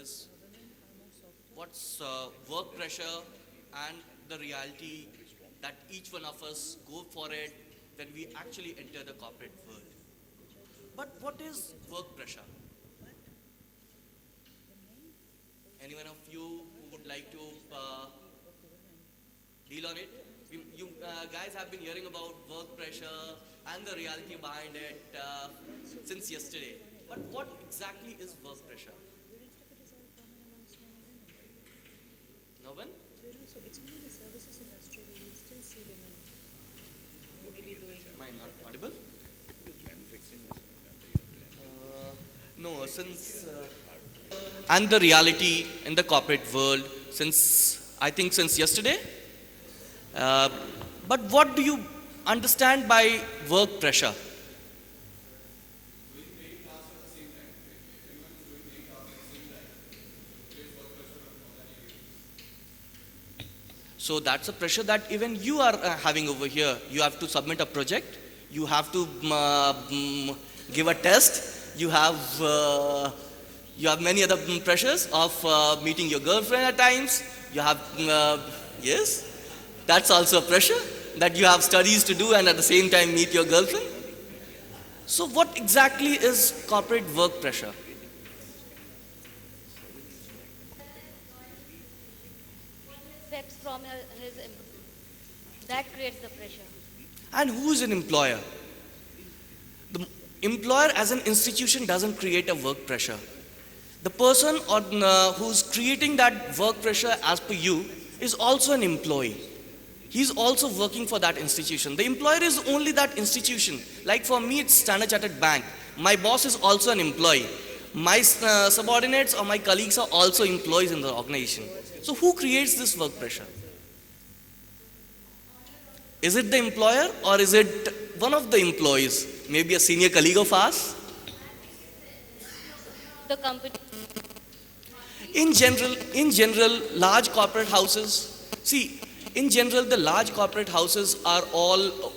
is what's work pressure and the reality that each one of us go for it when we actually enter the corporate world. But what is work pressure? Anyone of you who would like to deal on it? You guys have been hearing about work pressure and the reality behind it since yesterday. But what exactly is work pressure? No one? So it's only the services industry where you still see women maybe doing. Am I not audible? No, since and the reality in the corporate world since yesterday. But what do you understand by work pressure? So that's a pressure that even you are having over here. You have to submit a project. You have to give a test. You have many other pressures of meeting your girlfriend at times. You have yes, that's also a pressure that you have studies to do and at the same time meet your girlfriend. So what exactly is corporate work pressure? Steps from that creates the pressure. And who is an employer? The employer as an institution doesn't create a work pressure. The person who's creating that work pressure as per you is also an employee. He's also working for that institution. The employer is only that institution. Like for me, it's Standard Chartered Bank. My boss is also an employee. My subordinates or my colleagues are also employees in the organization. So who creates this work pressure? Is it the employer or is it one of the employees? Maybe a senior colleague of ours? The company. In general, large corporate houses, in general, the large corporate houses are all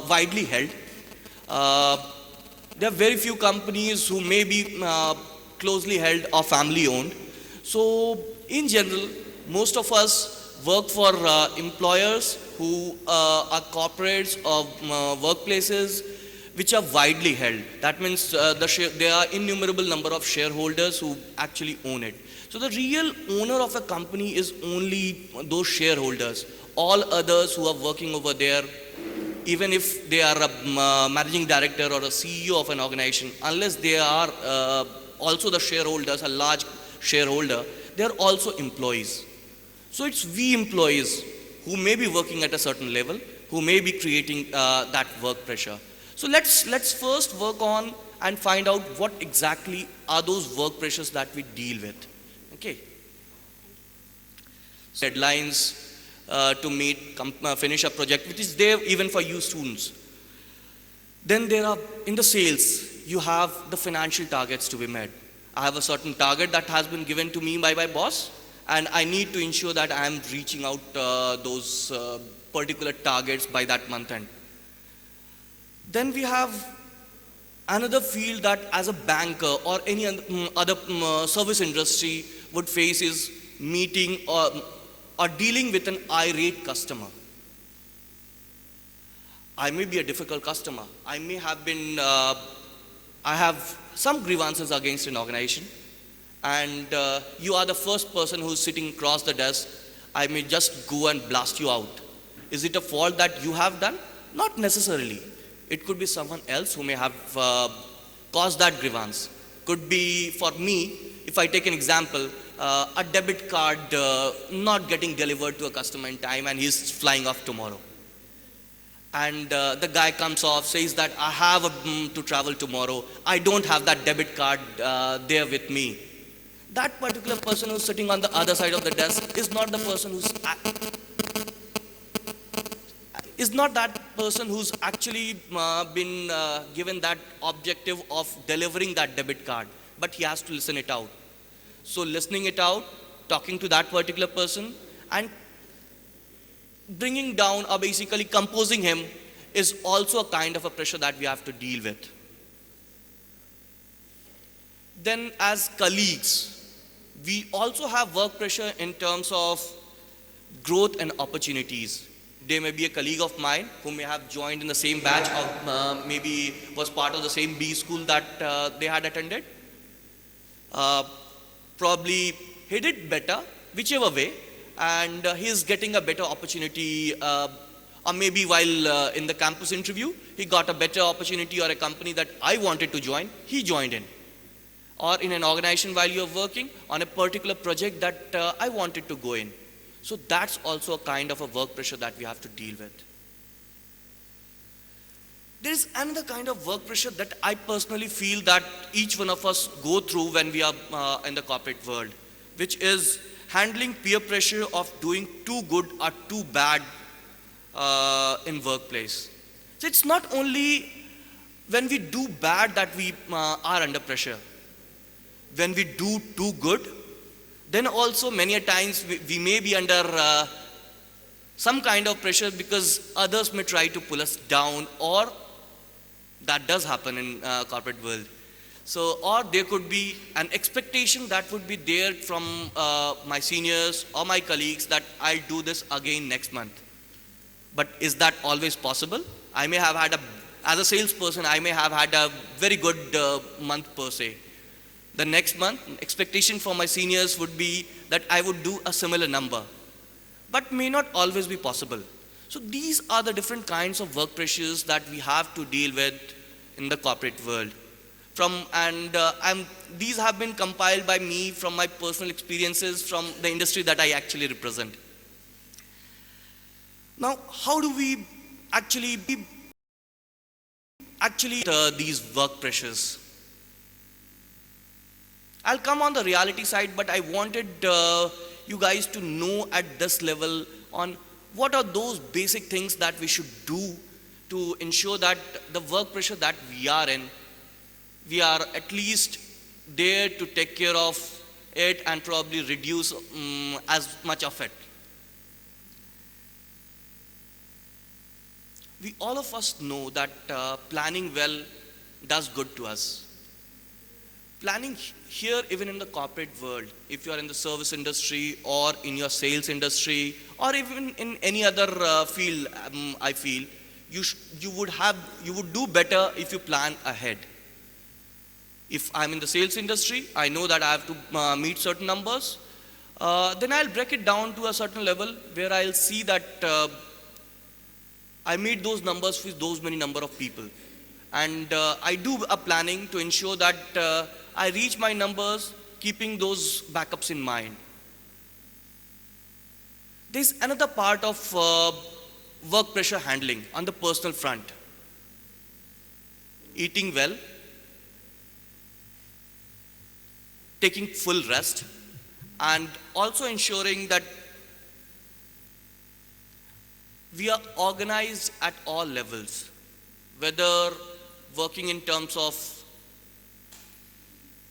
widely held. There are very few companies who may be closely held or family owned. So, in general, most of us work for employers who are corporates or workplaces which are widely held. That means there are innumerable number of shareholders who actually own it. So the real owner of a company is only those shareholders. All others who are working over there, even if they are a managing director or a CEO of an organization, unless they are also the shareholders, a large shareholder, they are also employees. So it's we employees who may be working at a certain level, who may be creating that work pressure. So let's first work on and find out what exactly are those work pressures that we deal with. Okay. Deadlines to meet, finish a project, which is there even for you students. Then there are, in the sales, you have the financial targets to be met. I have a certain target that has been given to me by my boss, and I need to ensure that I am reaching out those particular targets by that month end. Then we have another field that as a banker or any other service industry would face is meeting or dealing with an irate customer. I may be a difficult customer. I may have been, I have some grievances against an organization, and you are the first person who's sitting across the desk. I may just go and blast you out. Is it a fault that you have done? Not necessarily. It could be someone else who may have caused that grievance. Could be for me, if I take an example, a debit card not getting delivered to a customer in time and he's flying off tomorrow. And the guy comes off, says that I have to travel tomorrow. I don't have that debit card there with me. That particular person who's sitting on the other side of the desk is not the person who's actually been given that objective of delivering that debit card, but he has to listen it out. So listening it out, talking to that particular person and bringing down or basically composing him is also a kind of a pressure that we have to deal with. Then as colleagues, We also have work pressure in terms of growth and opportunities. There may be a colleague of mine who may have joined in the same batch or maybe was part of the same B school that they had attended. Uh, Probably he did better, whichever way, and he is getting a better opportunity, or maybe while in the campus interview, he got a better opportunity or a company that I wanted to join, he joined in. Or in an organization while you're working on a particular project that I wanted to go in. So that's also a kind of a work pressure that we have to deal with. There is another kind of work pressure that I personally feel that each one of us go through when we are in the corporate world, which is handling peer pressure of doing too good or too bad in workplace. So it's not only when we do bad that we are under pressure. When we do too good, then also many a times we may be under some kind of pressure because others may try to pull us down, or that does happen in corporate world. So, or there could be an expectation that would be there from my seniors or my colleagues that I'll do this again next month. But is that always possible? I may have had as a salesperson, I may have had a very good month per se. The next month, expectation for my seniors would be that I would do a similar number, but may not always be possible. So these are the different kinds of work pressures that we have to deal with in the corporate world. These have been compiled by me from my personal experiences from the industry that I actually represent. Now, how do we actually these work pressures? I'll come on the reality side, but I wanted you guys to know at this level on what are those basic things that we should do to ensure that the work pressure that we are in, we are at least there to take care of it and probably reduce as much of it. We all of us know that planning well does good to us. Planning here, even in the corporate world, if you are in the service industry or in your sales industry or even in any other field, I feel you would do better if you plan ahead. If I'm in the sales industry, I know that I have to meet certain numbers. Then I'll break it down to a certain level where I'll see that I meet those numbers with those many number of people. And I do a planning to ensure that I reach my numbers, keeping those backups in mind. There's another part of work pressure handling on the personal front. Eating well, taking full rest, and also ensuring that we are organized at all levels, whether working in terms of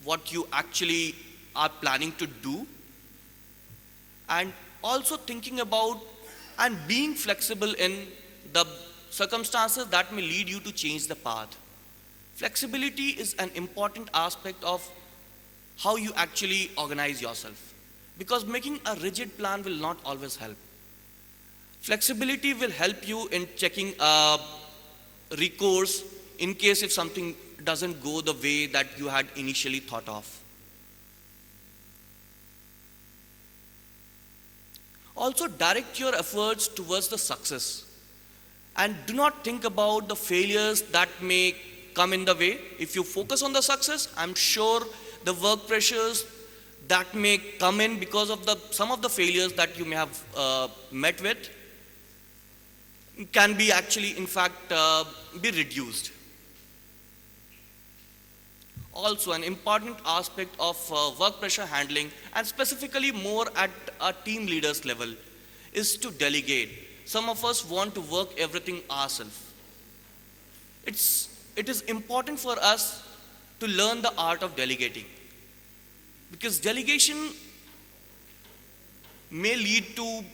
what you actually are planning to do, and also thinking about and being flexible in the circumstances that may lead you to change the path. Flexibility is an important aspect of how you actually organize yourself, because making a rigid plan will not always help. Flexibility will help you in checking recourse in case if something doesn't go the way that you had initially thought of. Also, direct your efforts towards the success and do not think about the failures that may come in the way. If you focus on the success, I'm sure the work pressures that may come in because of some of the failures that you may have met with can be actually, in fact, be reduced. Also, an important aspect of work pressure handling, and specifically more at a team leaders level, is to delegate. Some of us want to work everything ourselves. It is important for us to learn the art of delegating, because delegation may lead to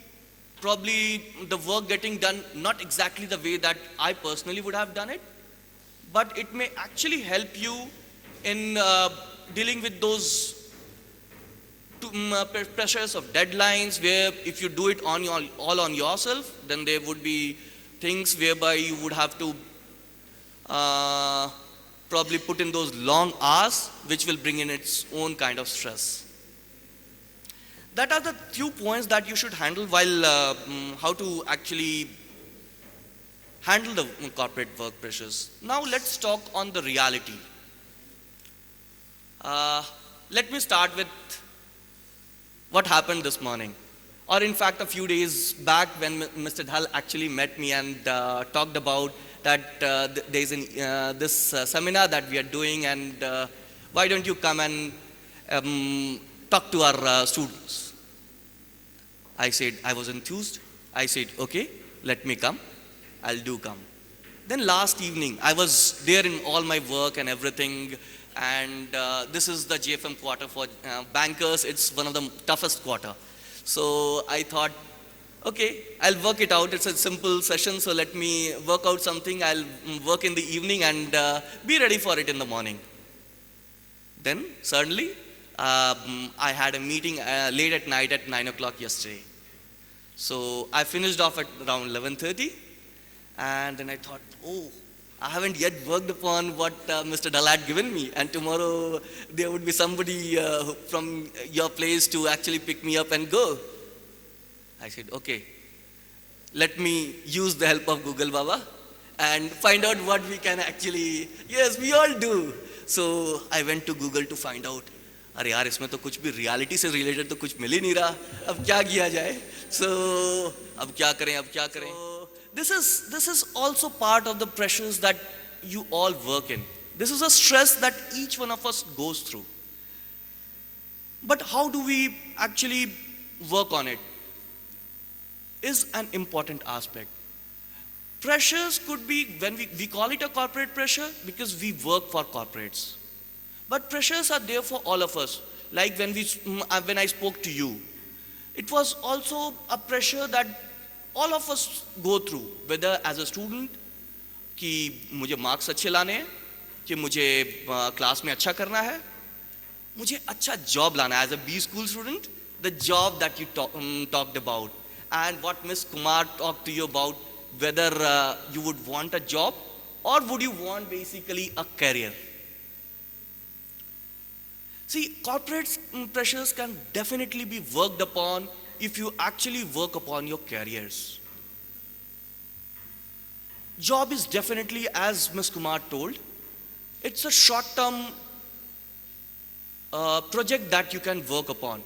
probably the work getting done not exactly the way that I personally would have done it, but it may actually help you in dealing with those pressures of deadlines, where if you do it on all on yourself, then there would be things whereby you would have to probably put in those long hours, which will bring in its own kind of stress. That are the few points that you should handle while how to actually handle the corporate work pressures. Now let's talk on the reality. Let me start with what happened this morning, or in fact a few days back, when Mr. Dhal actually met me and talked about that there's this seminar that we are doing, and why don't you come and talk to our students. I said, I was enthused. I said, okay, let me come. I'll do come. Then last evening, I was there in all my work and everything, and this is the JFM quarter for bankers. It's one of the toughest quarter. So I thought, okay, I'll work it out. It's a simple session, so let me work out something. I'll work in the evening and be ready for it in the morning. Then suddenly, I had a meeting late at night at 9 o'clock yesterday. So I finished off at around 11:30, and then I thought, oh, I haven't yet worked upon what Mr. Dhal had given me, and tomorrow there would be somebody from your place to actually pick me up and go. I said, okay, let me use the help of Google Baba and find out what we can actually, yes, we all do. So I went to Google to find out, अरे यार इसमें तो कुछ भी reality से related तो कुछ मिल ही नहीं रहा, अब क्या किया जाए? So अब क्या करें? So, this is also part of the pressures that you all work in. This is a stress that each one of us goes through. But how do we actually work on it is an important aspect. Pressures could be, when we call it a corporate pressure because we work for corporates. But pressures are there for all of us. Like when I spoke to you, it was also a pressure that all of us go through, whether as a student, कि मुझे marks अच्छे लाने हैं, कि मुझे class में अच्छा करना है, मुझे अच्छा job लाना है. As a B school student, the job that you talked about, and what Ms. Kumar talked to you about, whether you would want a job or would you want basically a career. See, corporate pressures can definitely be worked upon if you actually work upon your careers. Job is definitely, as Ms. Kumar told, it's a short-term project that you can work upon.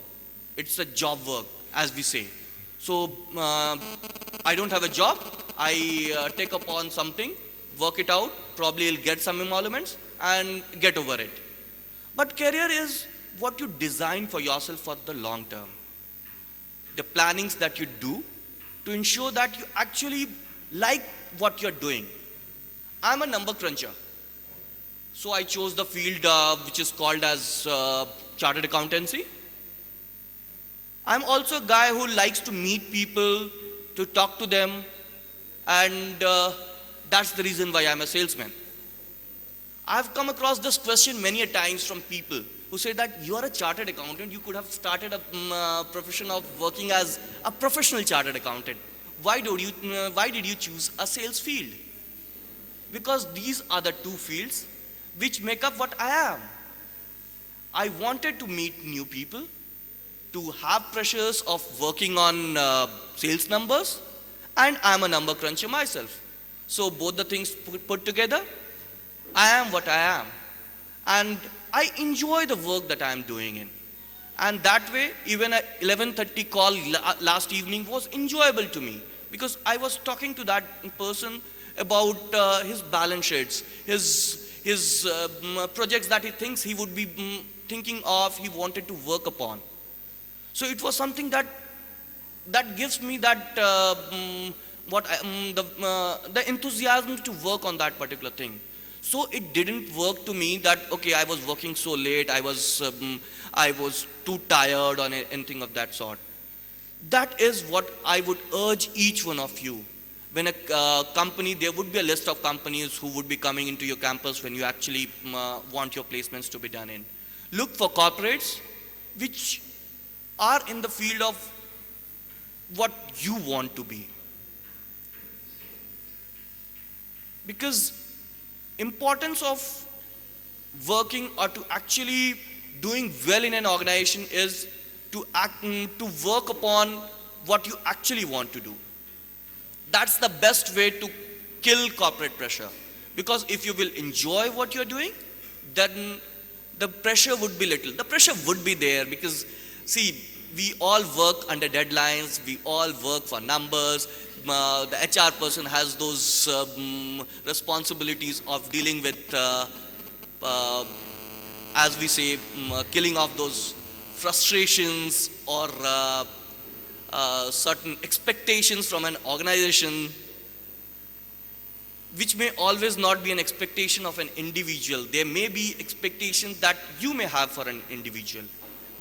It's a job work, as we say. So, I don't have a job, I take upon something, work it out, probably I'll get some emoluments and get over it. But career is what you design for yourself for the long term. The plannings that you do to ensure that you actually like what you're doing. I'm a number cruncher. So I chose the field which is called as chartered accountancy. I'm also a guy who likes to meet people, to talk to them, and that's the reason why I'm a salesman. I've come across this question many a times from people who say that you are a chartered accountant, you could have started a profession of working as a professional chartered accountant. Why did you choose a sales field? Because these are the two fields which make up what I am. I wanted to meet new people, to have pressures of working on sales numbers, and I'm a number cruncher myself. So both the things put together, I am what I am. And I enjoy the work that I am doing in. And that way, even a 11:30 call last evening was enjoyable to me, because I was talking to that person about his balance sheets, his projects that he thinks he would be thinking of, he wanted to work upon. So it was something that gives me that the enthusiasm to work on that particular thing. So it didn't work to me that, okay, I was working so late, I was too tired or anything of that sort. That is what I would urge each one of you. When a company, there would be a list of companies who would be coming into your campus when you actually want your placements to be done in. Look for corporates which are in the field of what you want to be. Because importance of working or to actually doing well in an organization is to work upon what you actually want to do. That's the best way to kill corporate pressure. Because if you will enjoy what you're doing, then the pressure would be little. The pressure would be there because, see, we all work under deadlines, we all work for numbers. The HR person has those responsibilities of dealing with, as we say, killing off those frustrations or certain expectations from an organization, which may always not be an expectation of an individual. There may be expectations that you may have for an individual.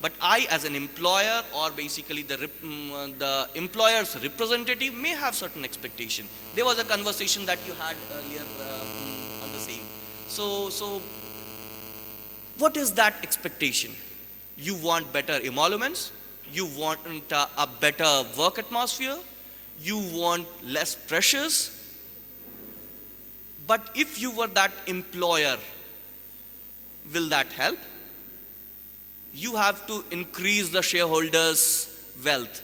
But I, as an employer, or basically the employer's representative, may have certain expectation. There was a conversation that you had earlier on the same. So what is that expectation? You want better emoluments, you want a better work atmosphere, you want less pressures. But if you were that employer, will that help? You have to increase the shareholders' wealth.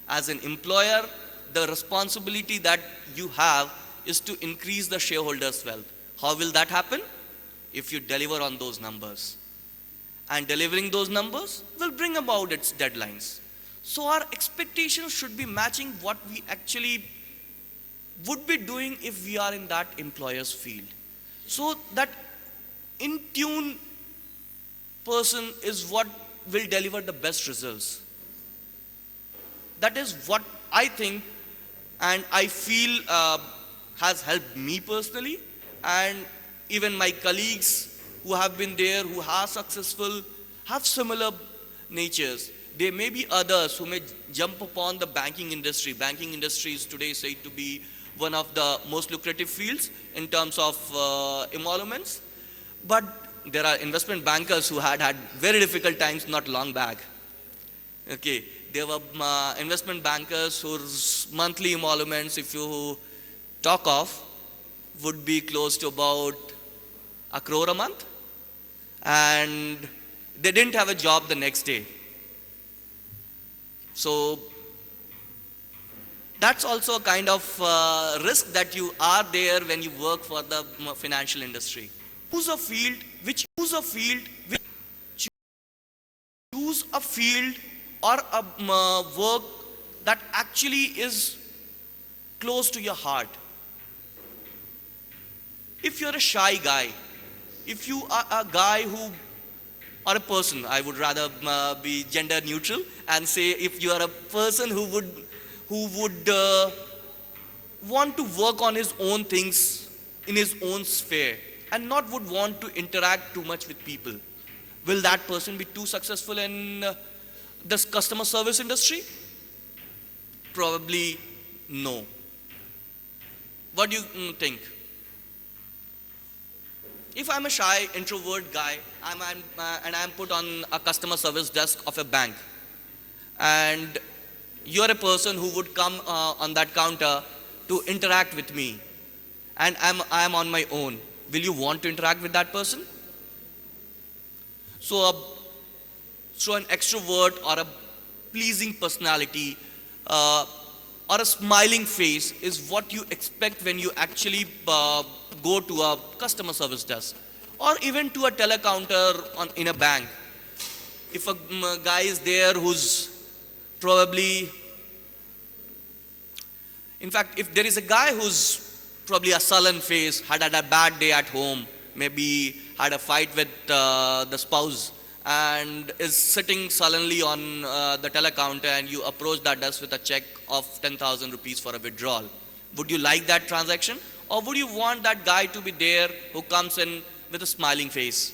As an employer, the responsibility that you have is to increase the shareholders' wealth. How will that happen? If you deliver on those numbers. And delivering those numbers will bring about its deadlines. So our expectations should be matching what we actually would be doing if we are in that employer's field. So that in tune person is what will deliver the best results. That is what I think and I feel has helped me personally, and even my colleagues who have been there, who are successful, have similar natures. There may be others who may jump upon the banking industry. Banking industry is today said to be one of the most lucrative fields in terms of emoluments. But there are investment bankers who had very difficult times not long back. Okay, there were investment bankers whose monthly emoluments, if you talk of, would be close to about 1 crore a month, and they didn't have a job the next day. So that's also a kind of risk that you are there when you work for the financial industry. Choose a field or a work that actually is close to your heart. If you're a shy guy, if you are a guy who, or a person, I would rather be gender neutral and say if you are a person who would want to work on his own things in his own sphere and not would want to interact too much with people, will that person be too successful in this customer service industry? Probably no. What do you think? If I'm a shy, introvert guy, and I'm put on a customer service desk of a bank, and you're a person who would come on that counter to interact with me, and I'm on my own, will you want to interact with that person? So an extrovert or a pleasing personality or a smiling face is what you expect when you actually go to a customer service desk or even to a telecounter in a bank. If a guy is there who's probably, in fact, if there is a guy who's probably a sullen face, had a bad day at home, maybe had a fight with the spouse, and is sitting sullenly on the telecounter, and you approach that desk with a check of 10,000 rupees for a withdrawal. Would you like that transaction? Or would you want that guy to be there who comes in with a smiling face?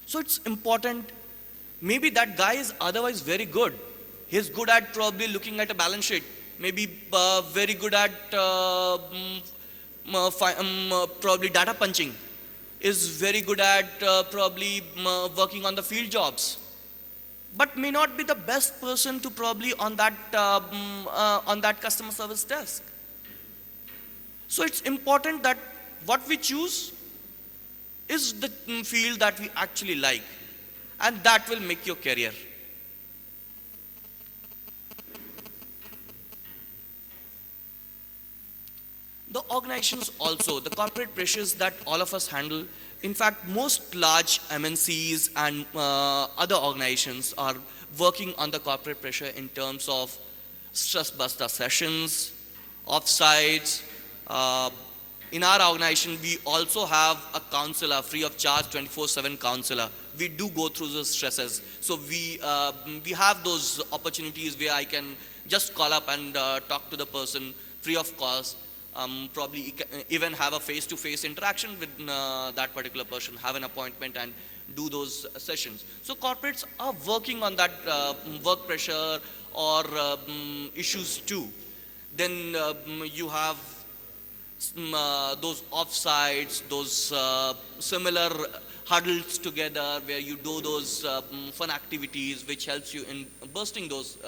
So it's important. Maybe that guy is otherwise very good. He's good at probably looking at a balance sheet. Maybe very good at probably data punching. is very good at probably working on the field jobs, but may not be the best person to probably on that customer service desk. So it's important that what we choose is the field that we actually like, and that will make your career. The organizations also, the corporate pressures that all of us handle, in fact, most large MNCs and other organizations are working on the corporate pressure in terms of stress buster sessions, offsites. In our organization, we also have a counselor, free of charge, 24/7 counselor. We do go through the stresses. So we have those opportunities where I can just call up and talk to the person free of cost. Probably even have a face-to-face interaction with that particular person, have an appointment and do those sessions. So corporates are working on that work pressure or issues too. Then you have those offsites, those similar huddles together where you do those fun activities which helps you in bursting those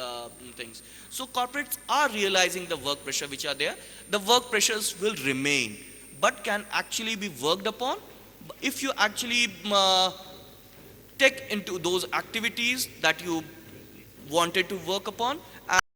things. So corporates are realizing the work pressure which are there. The work pressures will remain, but can actually be worked upon if you actually take into those activities that you wanted to work upon.